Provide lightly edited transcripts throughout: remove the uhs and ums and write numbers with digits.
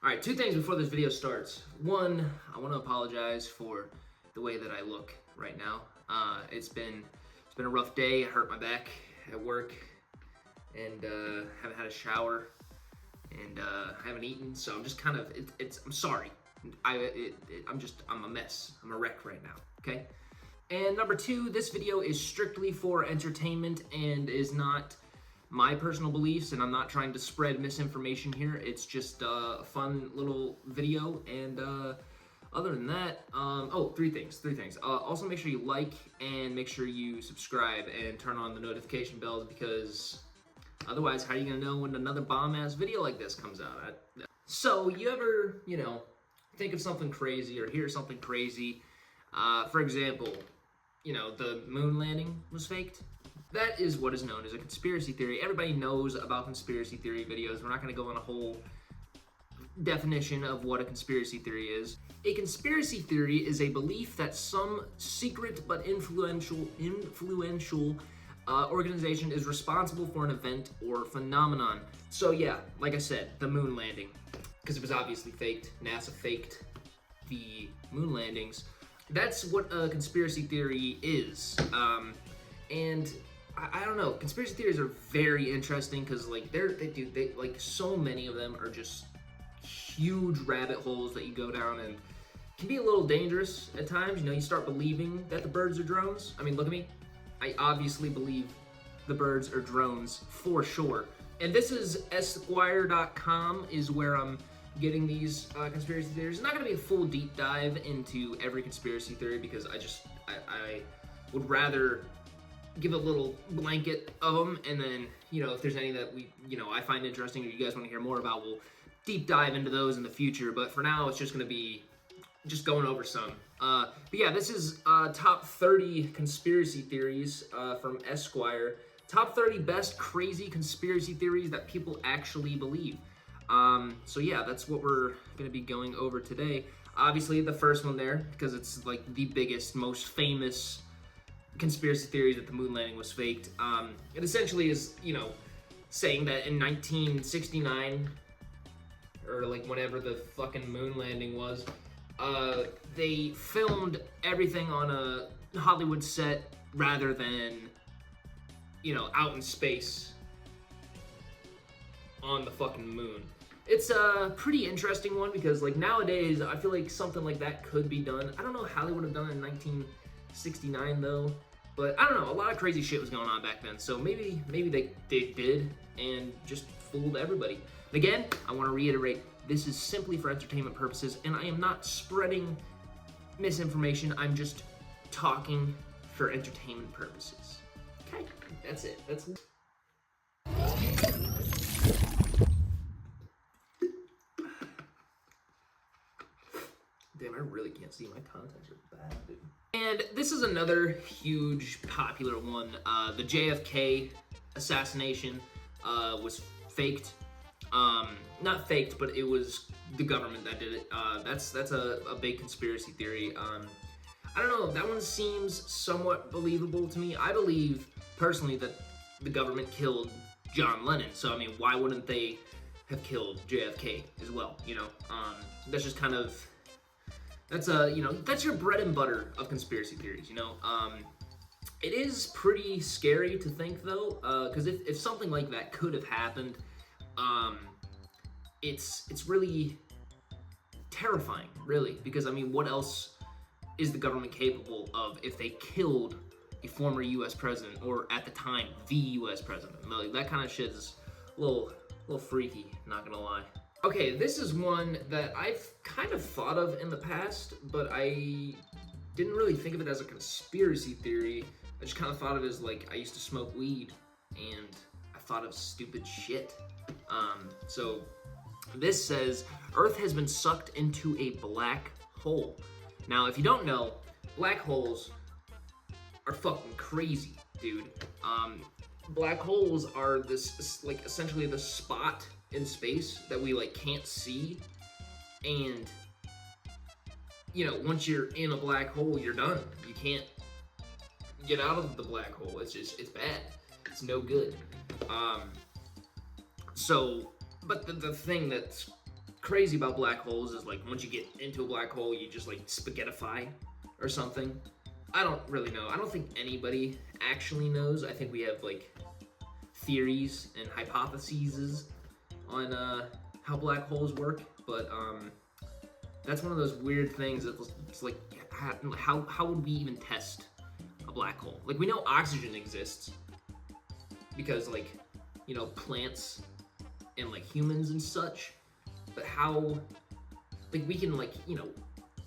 Alright, two things before this video starts. One, I want to apologize for the way that I look right now. It's been a rough day. I hurt my back at work and haven't had a shower and haven't eaten, so I'm just kind of, I'm sorry. I'm a mess. I'm a wreck right now, okay? And number two, this video is strictly for entertainment and is not my personal beliefs, and I'm not trying to spread misinformation here. It's just a fun little video, and other than that, three things. Also make sure you like and make sure you subscribe and turn on the notification bells, because otherwise, how are you gonna know when another bomb-ass video like this comes out? So, you ever, think of something crazy or hear something crazy? For example, the moon landing was faked. That is what is known as a conspiracy theory. Everybody knows about conspiracy theory videos. We're not going to go on a whole definition of what a conspiracy theory is. A conspiracy theory is a belief that some secret but influential organization is responsible for an event or phenomenon. So yeah, like I said, the moon landing, because it was obviously faked. NASA faked the moon landings. That's what a conspiracy theory is. And I don't know, conspiracy theories are very interesting because they so many of them are just huge rabbit holes that you go down, and can be a little dangerous at times. You start believing that the birds are drones. I mean, look at me. I obviously believe the birds are drones for sure. And this is Esquire.com is where I'm getting these conspiracy theories. It's not going to be a full deep dive into every conspiracy theory because I would rather give a little blanket of them, and then, if there's any that I find interesting or you guys want to hear more about, we'll deep dive into those in the future. But for now, it's just going to be just going over some. But yeah, this is top 30 conspiracy theories from Esquire. Top 30 best crazy conspiracy theories that people actually believe. So yeah, that's what we're going to be going over today. Obviously, the first one there, because it's like the biggest, most famous conspiracy theory that the moon landing was faked. It essentially is, saying that in 1969, or whenever the fucking moon landing was, they filmed everything on a Hollywood set rather than, out in space on the fucking moon. It's a pretty interesting one because, nowadays, I feel like something like that could be done. I don't know how they would have done it in 1969 though, but I don't know, a lot of crazy shit was going on back then, so maybe they did and just fooled everybody. Again, I want to reiterate, this is simply for entertainment purposes, and I am not spreading misinformation. I'm just talking for entertainment purposes. Okay, that's it. Damn, I really can't see. My contacts are bad, dude. And this is another huge popular one. The JFK assassination was faked. Not faked, but it was the government that did it. That's a big conspiracy theory. I don't know, that one seems somewhat believable to me. I believe, personally, that the government killed John Lennon. So, I mean, why wouldn't they have killed JFK as well, That's just kind of... That's that's your bread and butter of conspiracy theories, It is pretty scary to think, though, because if something like that could have happened, it's really terrifying, really, because, I mean, what else is the government capable of if they killed a former U.S. president, or at the time, the U.S. president? That kind of shit is a little freaky, not gonna lie. Okay, this is one that I've kind of thought of in the past, but I didn't really think of it as a conspiracy theory. I just kind of thought of it as, I used to smoke weed, and I thought of stupid shit. So this says, Earth has been sucked into a black hole. Now, if you don't know, black holes are fucking crazy, dude. Black holes are this, essentially the spot in space that we can't see, and once you're in a black hole, you're done. You can't get out of the black hole. It's bad. It's no good. But the thing that's crazy about black holes is like once you get into a black hole, you just like spaghettify or something. I don't really know. I don't think anybody actually knows. I think we have like theories and hypotheses on how black holes work, but that's one of those weird things that it's like how would we even test a black hole? Like we know oxygen exists because like, you know, plants and like humans and such, but how, like we can like, you know,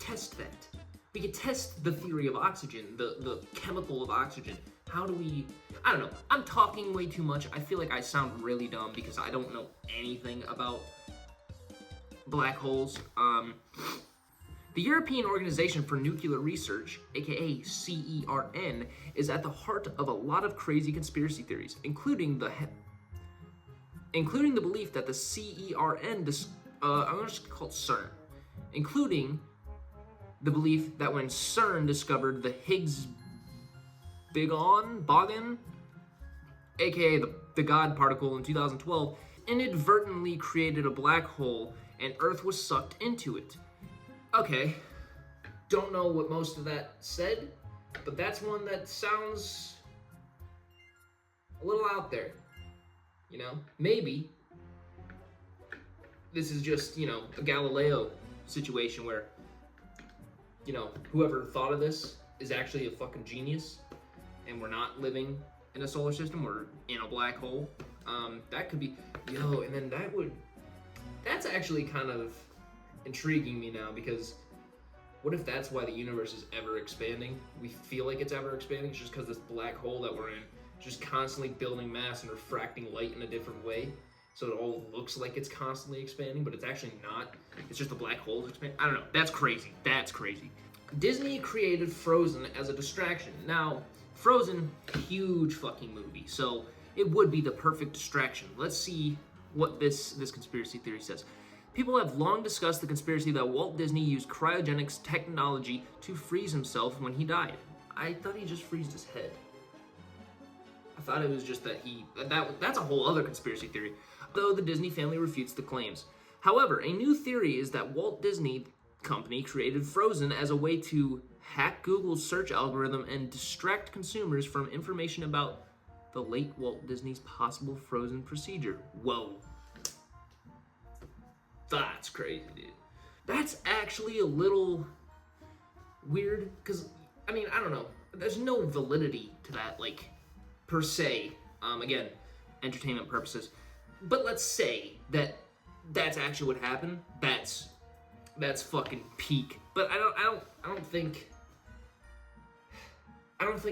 test that. We can test the theory of oxygen, the chemical of oxygen. How do we, I don't know, I'm talking way too much. I feel like I sound really dumb because I don't know anything about black holes. The European Organization for Nuclear Research, aka CERN, is at the heart of a lot of crazy conspiracy theories, including the belief that the CERN, I'm gonna just call it CERN, including the belief that when CERN discovered the Higgs boson, aka the God particle in 2012, inadvertently created a black hole and Earth was sucked into it. Okay, don't know what most of that said, but that's one that sounds a little out there, you know? Maybe this is just, you know, a Galileo situation where, you know, whoever thought of this is actually a fucking genius and we're not living in a solar system, we're in a black hole. That could be, and then that's actually kind of intriguing me now, because what if that's why the universe is ever expanding? We feel like it's ever expanding, it's just because this black hole that we're in is just constantly building mass and refracting light in a different way, so it all looks like it's constantly expanding, but it's actually not. It's just the black hole's expanding. I don't know. That's crazy. That's crazy. Disney created Frozen as a distraction. Now, Frozen, huge fucking movie, so it would be the perfect distraction. Let's see what this conspiracy theory says. People have long discussed the conspiracy that Walt Disney used cryogenics technology to freeze himself when he died. I thought he just freezed his head. I thought it was just that that's a whole other conspiracy theory, though the Disney family refutes the claims. However, a new theory is that Walt Disney Company created Frozen as a way to hack Google's search algorithm and distract consumers from information about the late Walt Disney's possible frozen procedure. Whoa. That's crazy, dude. That's actually a little weird, because, I mean, I don't know. There's no validity to that, like, per se. Again, entertainment purposes. But let's say that that's actually what happened. That's fucking peak. But I don't think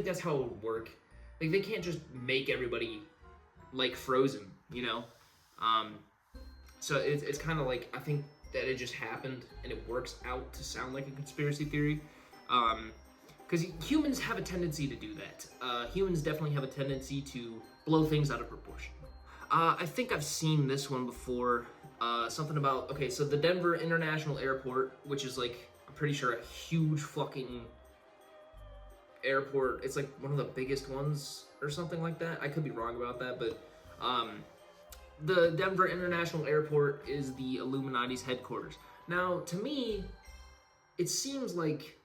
that's how it would work. Like, they can't just make everybody like Frozen, you know? So it's kind of like, I think that it just happened and it works out to sound like a conspiracy theory. Because humans have a tendency to do that. Humans definitely have a tendency to blow things out of proportion. I think I've seen this one before. Something about, okay, so the Denver International Airport, which is like, I'm pretty sure a huge fucking airport. It's like one of the biggest ones or something like that. I could be wrong about that, but the Denver International Airport is the Illuminati's headquarters. Now, to me, it seems like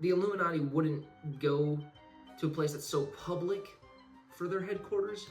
the Illuminati wouldn't go to a place that's so public for their headquarters.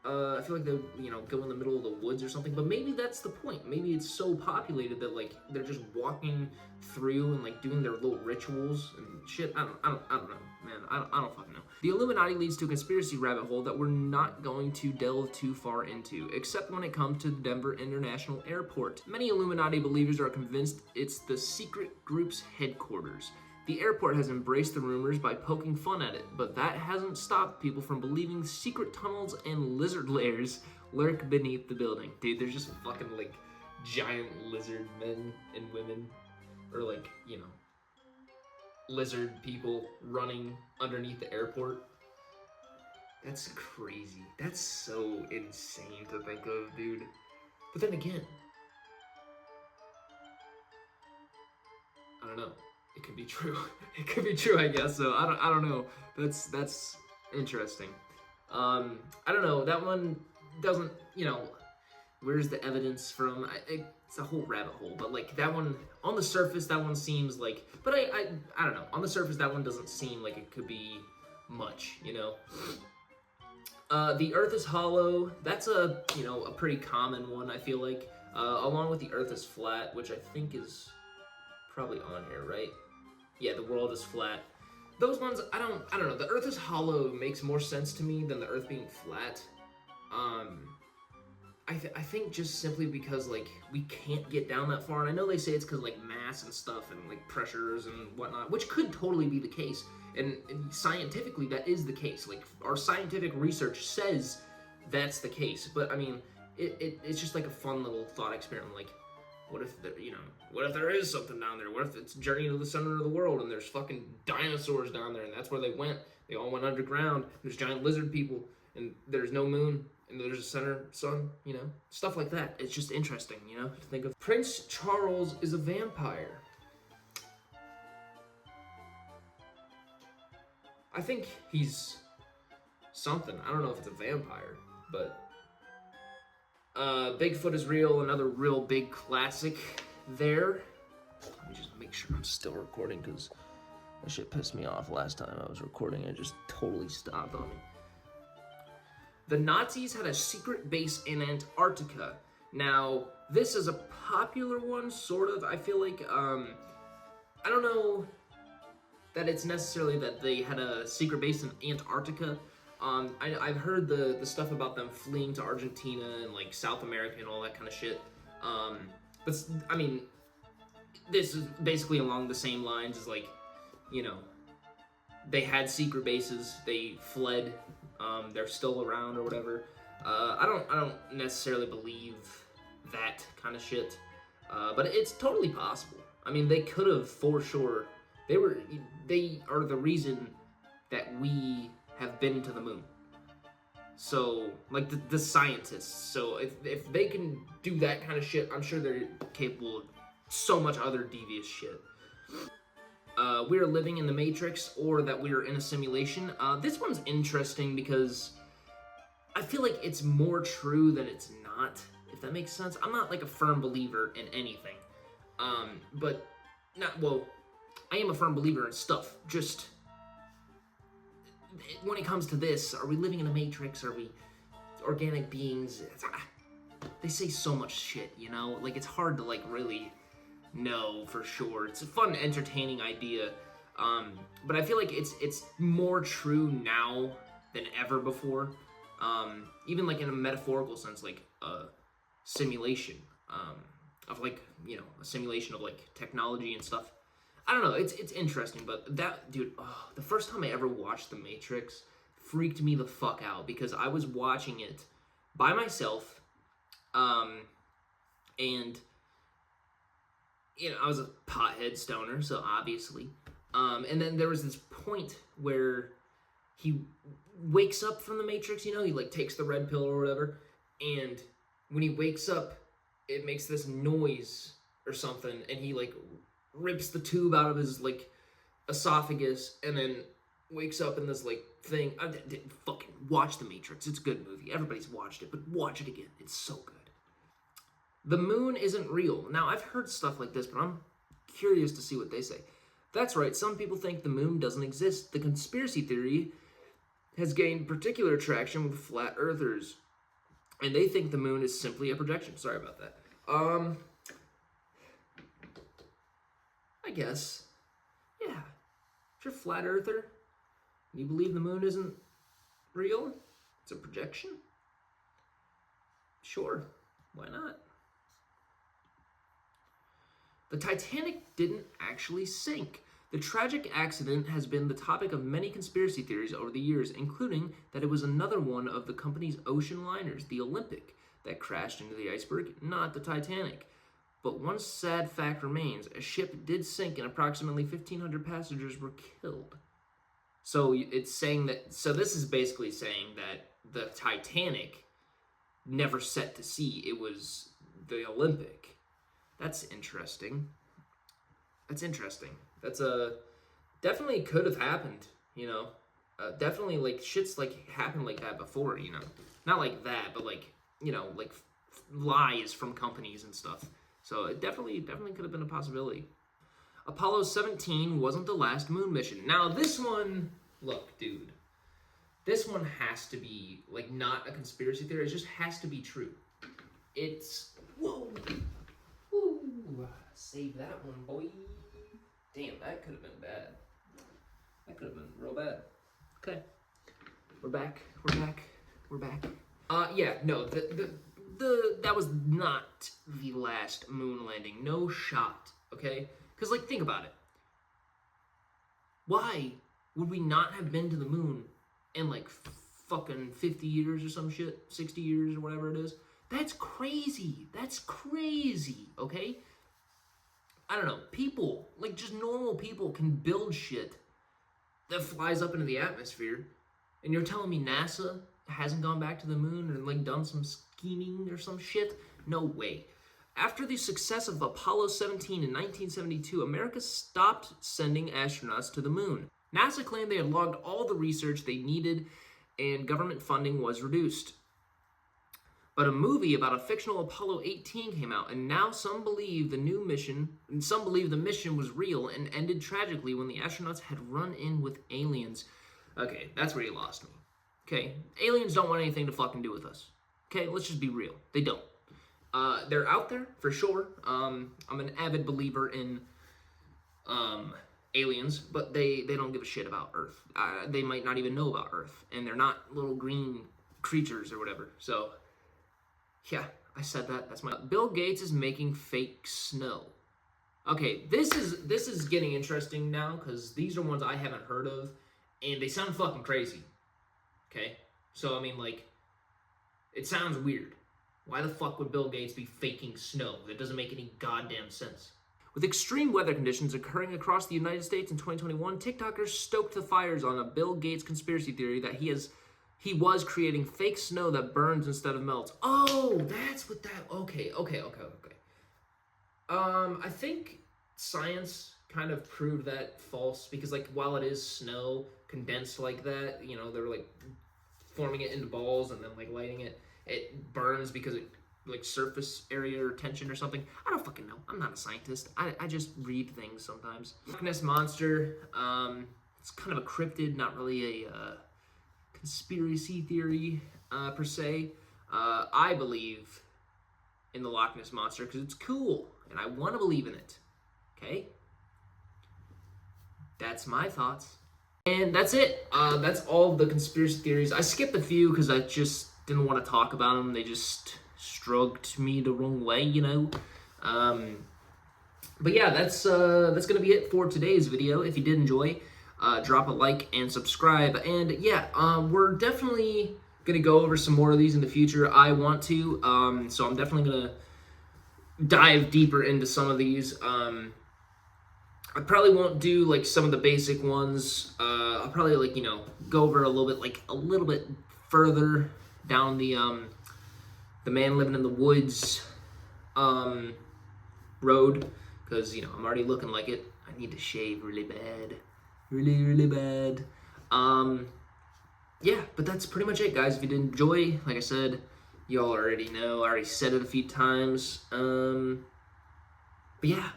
I feel like they would, you know, go in the middle of the woods or something, but maybe that's the point. Maybe it's so populated that, like, they're just walking through and, like, doing their little rituals and shit. I don't know, man. I don't fucking know. The Illuminati leads to a conspiracy rabbit hole that we're not going to delve too far into, except when it comes to the Denver International Airport. Many Illuminati believers are convinced it's the secret group's headquarters. The airport has embraced the rumors by poking fun at it, but that hasn't stopped people from believing secret tunnels and lizard lairs lurk beneath the building. Dude, there's just fucking, like, giant lizard men and women, or, like, you know, lizard people running underneath the airport. That's crazy. That's so insane to think of, dude. But then again, I don't know. It could be true. It could be true, I guess. So I don't know. That's interesting. I don't know. That one doesn't, you know, Where's the evidence from? It's a whole rabbit hole, but like that one on the surface, that one seems like. But I don't know. On the surface, that one doesn't seem like it could be much, you know. The Earth is hollow. That's a pretty common one. I feel like, along with the Earth is flat, which I think is probably on here, right? Yeah, the world is flat. Those ones, I don't know. The Earth is hollow makes more sense to me than the Earth being flat. I think just simply because like we can't get down that far, and I know they say it's because like mass and stuff and like pressures and whatnot, which could totally be the case, and scientifically that is the case. Like our scientific research says that's the case, but I mean it's just like a fun little thought experiment. Like, what if what if there is something down there? What if it's Journey to the Center of the World and there's fucking dinosaurs down there and that's where they went? They all went underground. There's giant lizard people and there's no moon. And there's a center sun, stuff like that. It's just interesting, to think of. Prince Charles is a vampire. I think he's something. I don't know if it's a vampire, but Bigfoot is real, another real big classic there. Let me just make sure I'm still recording because that shit pissed me off last time I was recording. It just totally stopped on me. The Nazis had a secret base in Antarctica. Now, this is a popular one, sort of. I feel like, I don't know that it's necessarily that they had a secret base in Antarctica. I've heard the stuff about them fleeing to Argentina and, like, South America and all that kind of shit. But, I mean, this is basically along the same lines as, like, they had secret bases, they fled, they're still around or whatever. I don't necessarily believe that kind of shit, but it's totally possible. I mean, they could have for sure. They are the reason that we have been to the moon. So, like the scientists. So if they can do that kind of shit, I'm sure they're capable of so much other devious shit. We are living in the Matrix, or that we are in a simulation. This one's interesting because I feel like it's more true than it's not, if that makes sense. I'm not like a firm believer in anything, but I am a firm believer in stuff. Just when it comes to this, are we living in a Matrix? Are we organic beings? They say so much shit, like it's hard to like really know for sure. It's a fun, entertaining idea, but I feel like it's more true now than ever before. Even like in a metaphorical sense, like a simulation of like a simulation of like technology and stuff. I don't know. It's interesting, but that dude, the first time I ever watched The Matrix freaked me the fuck out because I was watching it by myself, and I was a pothead stoner, so obviously. And then there was this point where he wakes up from the Matrix, he like takes the red pill or whatever, and when he wakes up, it makes this noise or something, and he like rips the tube out of his like esophagus, and then wakes up in this like thing. I didn't fucking watch The Matrix. It's a good movie. Everybody's watched it, but watch it again. It's so good. The moon isn't real. Now, I've heard stuff like this, but I'm curious to see what they say. That's right, some people think the moon doesn't exist. The conspiracy theory has gained particular traction with flat earthers, and they think the moon is simply a projection. Sorry about that. I guess. Yeah. If you're a flat earther, and you believe the moon isn't real, it's a projection, sure, why not? The Titanic didn't actually sink. The tragic accident has been the topic of many conspiracy theories over the years, including that it was another one of the company's ocean liners, the Olympic, that crashed into the iceberg, not the Titanic. But one sad fact remains: a ship did sink and approximately 1,500 passengers were killed. So it's saying that, so this is basically saying that the Titanic never set to sea. It was the Olympic. That's interesting. That's definitely could have happened, definitely like shit's like happened like that before, not like that, but like, like lies from companies and stuff. So it definitely could have been a possibility. Apollo 17 wasn't the last moon mission. Now this one, look, dude, this one has to be like not a conspiracy theory. It just has to be true. It's whoa, save that one, boy. Damn, that could have been bad. That could have been real bad. Okay, we're back. Yeah, no, that was not the last moon landing. No shot. Okay, because like think about it. Why would we not have been to the moon in like fucking 50 years or some shit, 60 years or whatever it is? That's crazy. Okay? I don't know. People, like just normal people, can build shit that flies up into the atmosphere. And you're telling me NASA hasn't gone back to the moon and like done some scheming or some shit? No way. After the success of Apollo 17 in 1972, America stopped sending astronauts to the moon. NASA claimed they had logged all the research they needed and government funding was reduced. But a movie about a fictional Apollo 18 came out, and now some believe the mission was real and ended tragically when the astronauts had run in with aliens. Okay, that's where you lost me. Okay, aliens don't want anything to fucking do with us. Okay, let's just be real. They don't. They're out there for sure. I'm an avid believer in aliens, but they don't give a shit about Earth. They might not even know about Earth, and they're not little green creatures or whatever. So, yeah, I said that. That's my. Bill Gates is making fake snow. Okay, this is getting interesting now because these are ones I haven't heard of, and they sound fucking crazy. Okay, so I mean, like, it sounds weird. Why the fuck would Bill Gates be faking snow? That doesn't make any goddamn sense. With extreme weather conditions occurring across the United States in 2021, TikTokers stoked the fires on a Bill Gates conspiracy theory that he was creating fake snow that burns instead of melts. Oh, that's what that. Okay. I think science kind of proved that false because, like, while it is snow condensed like that, you know, they're like forming it into balls and then like lighting it. It burns because it like surface area or tension or something. I don't fucking know. I'm not a scientist. I just read things sometimes. Loch Ness Monster. It's kind of a cryptid, not really a conspiracy theory per se. I believe in the Loch Ness Monster because it's cool and I want to believe in it. Okay? That's my thoughts. And that's it. That's all the conspiracy theories. I skipped a few because I just didn't want to talk about them. They just stroked me the wrong way, you know. But yeah, that's gonna be it for today's video. If you did enjoy, drop a like and subscribe. And yeah, we're definitely gonna go over some more of these in the future. I want to, so I'm definitely gonna dive deeper into some of these. I probably won't do like some of the basic ones. I'll probably like, you know, go over a little bit further down the man living in the woods road, because, you know, I'm already looking like it. I need to shave really bad. Really bad. Yeah, but that's pretty much it, guys. If you did enjoy, like I said, y'all already know. I already said it a few times. But yeah.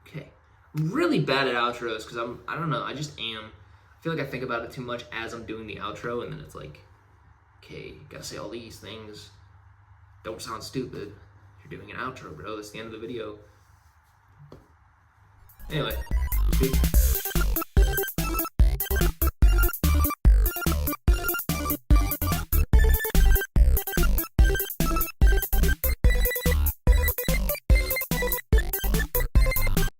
Okay. I'm really bad at outros because I don't know, I just am. I feel like I think about it too much as I'm doing the outro, and then it's like, okay, gotta say all these things. Don't sound stupid. You're doing an outro, bro. That's the end of the video. Anyway, peace.